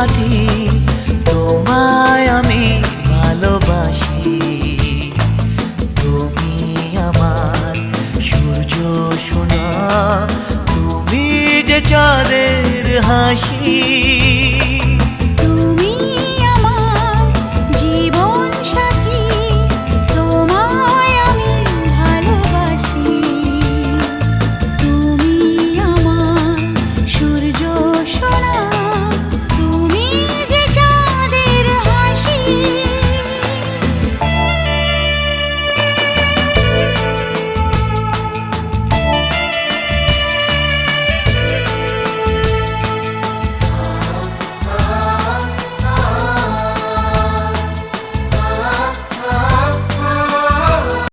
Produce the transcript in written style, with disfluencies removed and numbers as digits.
সাথী, তোমায় আমি ভালোবাসি। তুমি আমার সূর্য সোনা, তুমি যে চাঁদের হাসি।